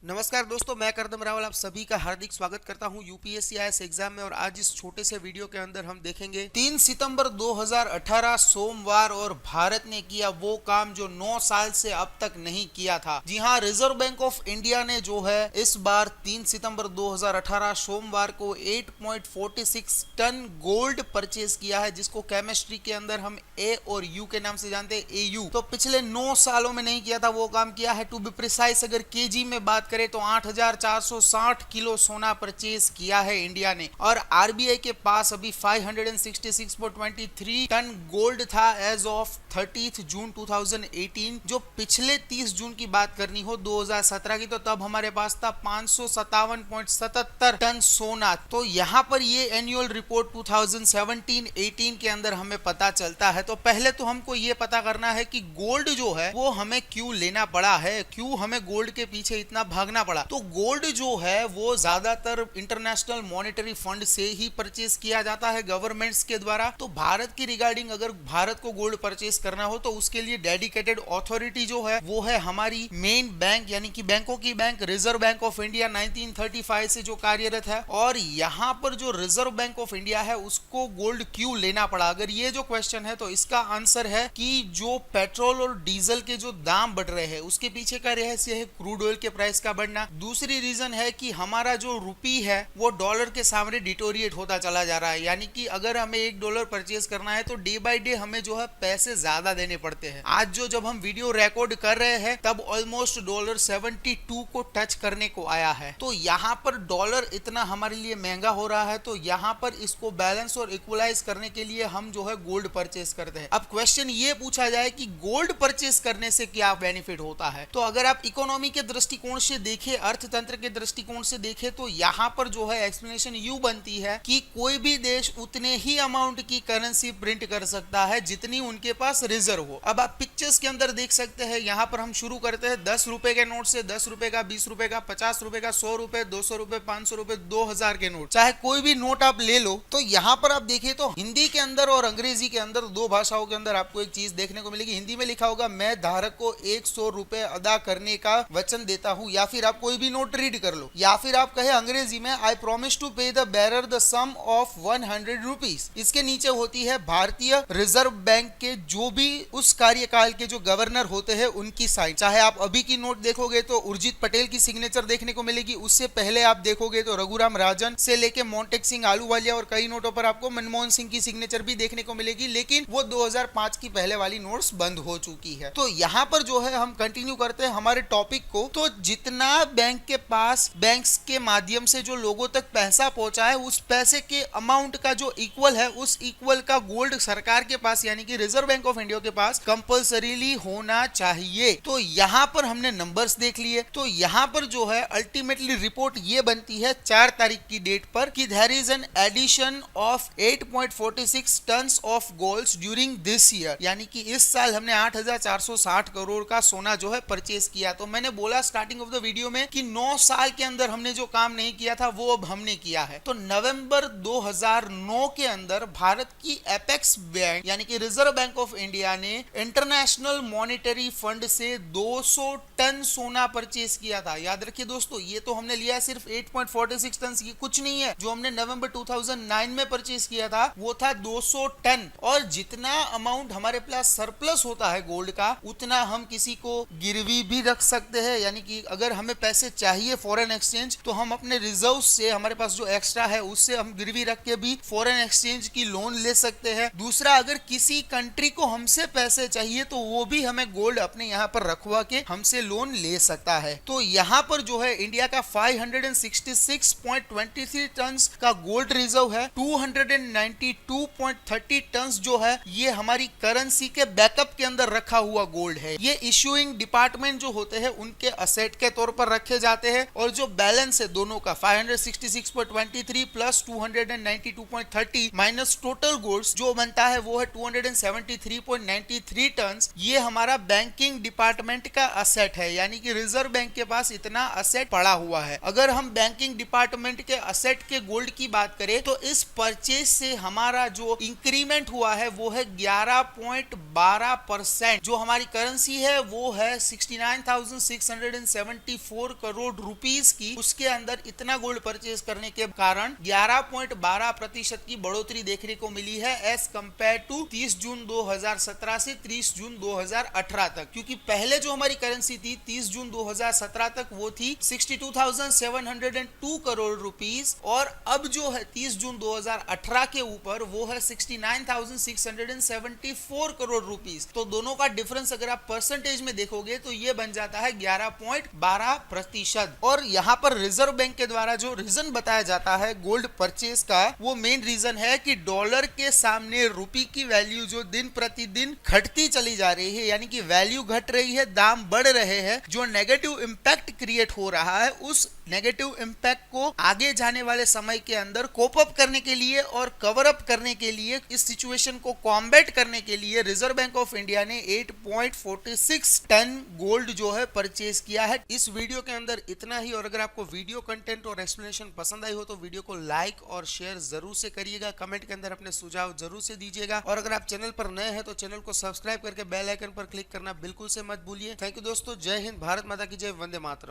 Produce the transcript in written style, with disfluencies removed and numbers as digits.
नमस्कार दोस्तों, मैं करदम रावल आप सभी का हार्दिक स्वागत करता हूं यूपीएससी आईएएस एग्जाम में। और आज इस छोटे से वीडियो के अंदर हम देखेंगे 3 सितंबर 2018 सोमवार और भारत ने किया वो काम जो 9 साल से अब तक नहीं किया था। जी हां, रिजर्व बैंक ऑफ इंडिया ने जो है इस बार 3 सितंबर 2018 सोमवार को 8.46 टन गोल्ड परचेज किया है, जिसको केमिस्ट्री के अंदर हम ए और यू के नाम से जानते हैं, एयू। तो पिछले 9 सालों में नहीं किया था वो काम किया है। टू बी प्रिसाइज, अगर केजी में बात करें तो 8,460 किलो सोना परचेज किया है इंडिया ने। और आरबीआई के पास अभी 566.23 टन गोल्ड था एज ऑफ 30 जून 2018। जो पिछले 30 जून की बात करनी हो 2017 की, तो तब हमारे पास था 557.77 टन सोना। तो यहाँ पर ये एनुअल रिपोर्ट 2017-18 के अंदर हमें पता चलता है। तो पहले तो हमको ये पता करना है कि गोल्ड जो है वो हमें क्यों लेना पड़ा है, क्यों हमें गोल्ड के पीछे इतना भागना पड़ा। तो गोल्ड जो है वो ज्यादातर इंटरनेशनल मॉनेटरी फंड से ही परचेज किया जाता है गवर्नमेंट्स के द्वारा। तो भारत की रिगार्डिंग अगर भारत को गोल्ड परचेज करना हो तो उसके लिए डेडिकेटेड अथॉरिटी जो है वो है हमारी मेन बैंक, यानी कि बैंकों की bank reserve bank of India 1935 से जो कार्यरत है। और यहाँ पर जो रिजर्व बैंक ऑफ इंडिया है उसको गोल्ड क्यों लेना पड़ा, अगर ये जो क्वेश्चन है तो इसका आंसर है कि जो पेट्रोल और डीजल के जो दाम बढ़ रहे हैं उसके पीछे का रहस्य है क्रूड ऑयल के प्राइस का बढ़ना। दूसरी रीजन है कि हमारा जो रुपी है वो डॉलर के सामने डिटोरिएट होता चला जा रहा है, यानी कि अगर हमें $1 परचेज करना है तो डे बाय डे हमें जो है पैसे ज्यादा देने पड़ते हैं। आज जो जब हम वीडियो रिकॉर्ड कर रहे हैं तब ऑलमोस्ट $72 को टच करने को आया है। तो यहाँ पर डॉलर इतना हमारे लिए महंगा हो रहा है, तो यहाँ पर इसको बैलेंस और इक्वलाइज करने के लिए हम जो है गोल्ड परचेज करते हैं। अब क्वेश्चन ये पूछा जाए कि गोल्ड परचेज करने से क्या बेनिफिट होता है, तो अगर आप इकोनॉमी के दृष्टिकोण से देखें, अर्थतंत्र के दृष्टिकोण से देखें, तो यहाँ पर जो है एक्सप्लेनेशन यू बनती है कि कोई भी देश उतने ही अमाउंट की करेंसी प्रिंट कर सकता है जितनी उनके पास रिजर्व हो। अब आप पिक्चर्स के अंदर देख सकते हैं, यहाँ पर हम शुरू करते हैं 10 रुपए के नोट से। 10 रुपए का, 20 रुपए का, 50 रुपए का, 100 रुपए, 200 रुपए, 500 रुपए, 2000 के नोट, चाहे कोई भी नोट आप ले लो। तो यहाँ पर आप देखिए तो हिंदी के अंदर और अंग्रेजी के अंदर, दो भाषाओं के अंदर आपको एक चीज देखने को मिलेगी। हिंदी में लिखा होगा मैं धारक को 100 रुपए अदा करने का वचन देता हूँ, या फिर आप कोई भी नोट रीड कर लो, या फिर आप कहे अंग्रेजी में I promise to pay the bearer the sum of 100 rupees. इसके नीचे होती है भारतीय रिजर्व बैंक के जो भी उस कार्यकाल के जो गवर्नर होते हैं उनकी साइन। चाहे आप अभी की नोट देखोगे तो उर्जित पटेल की सिग्नेचर देखने को मिलेगी, उससे पहले आप देखोगे तो रघुराम राजन से लेके मोंटेक सिंह आलूवालिया और कई नोटों पर आपको मनमोहन सिंह की सिग्नेचर भी देखने को मिलेगी, लेकिन वो 2005 की पहले वाली नोट्स बंद हो चुकी है। तो यहाँ पर जो है हम कंटिन्यू करते हैं हमारे टॉपिक को। तो जितना बैंक के पास बैंक्स के माध्यम से जो लोगों तक पैसा पहुंचा है उस पैसे के अमाउंट का जो इक्वल है उस इक्वल का गोल्ड सरकार के पास यानी कि रिजर्व बैंक ऑफ इंडिया के पास कंपलसरीली होना चाहिए। तो यहाँ पर हमने नंबर्स देख लिए। तो यहाँ पर जो है अल्टीमेटली रिपोर्ट ये बनती है 4 तारीख की डेट पर कि there is an addition of 8.46 tons of gold during this year, यानी कि इस साल हमने 8,460 करोड़ का सोना जो है परचेज किया। तो मैंने बोला स्टार्टिंग ऑफ द वीडियो में कि 9 साल के अंदर हमने जो काम नहीं किया था वो अब हमने किया है। तो नवंबर 2009 के अंदर भारत की एपेक्स बैंक यानी कि रिजर्व बैंक ऑफ इंडिया ने इंटरनेशनल मॉनेटरी फंड से 200 टन सोना परचेज किया था। याद रखिए दोस्तों, ये तो हमने लिया सिर्फ 8.46 टन, ये कुछ नहीं है। जो हमने नवंबर 2009 में परचेज किया था वो था 200 टन। और जितना अमाउंट हमारे पास सरप्लस होता है गोल्ड का उतना हम किसी को गिरवी भी रख सकते हैं, यानी कि अगर हमें पैसे चाहिए फॉरेन एक्सचेंज तो हम अपने रिजर्व से, हमारे पास जो एक्स्ट्रा है उससे हम गिरवी रख के भी फॉरेन एक्सचेंज की लोन ले सकते हैं। दूसरा, अगर किसी कंट्री को हमसे पैसे चाहिए तो वो भी हमें गोल्ड अपने यहाँ पर रखवा के हमसे लोन ले सकता है। तो यहाँ पर जो है इंडिया का 566.23 टन का गोल्ड रिजर्व है। 292.30 टन जो है ये हमारी करेंसी के बैकअप के अंदर रखा हुआ गोल्ड है। ये इश्यूइंग डिपार्टमेंट जो होते हैं उनके असेट के तौर पर रखे जाते हैं। और जो बैलेंस है दोनों का 566.23 प्लस 292.30 माइनस टोटल गोल्ड्स जो बनता है वो है 273.93 टन। ये हमारा बैंकिंग डिपार्टमेंट का असेट है, यानी कि रिजर्व बैंक के पास इतना असेट पड़ा हुआ है। अगर हम बैंकिंग डिपार्टमेंट के असेट के गोल्ड की बात करें तो इस परचेज से हमारा जो इंक्रीमेंट हुआ है वो है 11.12%। जो हमारी करेंसी है वो है 69,671 74 करोड़ रुपीस की, उसके अंदर इतना गोल्ड परचेज करने के कारण 11.12% की बढ़ोतरी देखने को मिली है एज कंपेयर टू 30 जून 2017 से 30 जून 2018 तक। क्योंकि पहले जो हमारी करेंसी थी 30 जून 2017 तक वो थी 62,702 करोड़ रुपीस, और अब जो है 30 जून 2018 के ऊपर वो है 69,674 करोड़ रुपीस। तो दोनों का डिफरेंस अगर आप परसेंटेज में देखोगे तो ये बन जाता है 11.12%। और यहाँ पर रिजर्व बैंक के द्वारा जो रीजन बताया जाता है गोल्ड परचेज का, वो मेन रीजन है कि डॉलर के सामने रुपी की वैल्यू जो दिन प्रतिदिन घटती चली जा रही है, यानी कि वैल्यू घट रही है, दाम बढ़ रहे हैं, जो नेगेटिव इंपैक्ट क्रिएट हो रहा है, उस नेगेटिव इंपैक्ट को आगे जाने वाले समय के अंदर कोप अप करने के लिए और कवर अप करने के लिए, इस सिचुएशन को कॉम्बैट करने के लिए रिजर्व बैंक ऑफ इंडिया ने 8.46 टन गोल्ड जो है परचेज किया है। इस वीडियो के अंदर इतना ही, और अगर आपको वीडियो कंटेंट और एक्सप्लेनेशन पसंद आई हो तो वीडियो को लाइक और शेयर जरूर से करिएगा, कमेंट के अंदर अपने सुझाव जरूर से दीजिएगा, और अगर आप चैनल पर नए हैं तो चैनल को सब्सक्राइब करके बेल आइकन पर क्लिक करना बिल्कुल से मत भूलिए। थैंक यू दोस्तों, जय हिंद, भारत माता की जय, वंदे मातरम।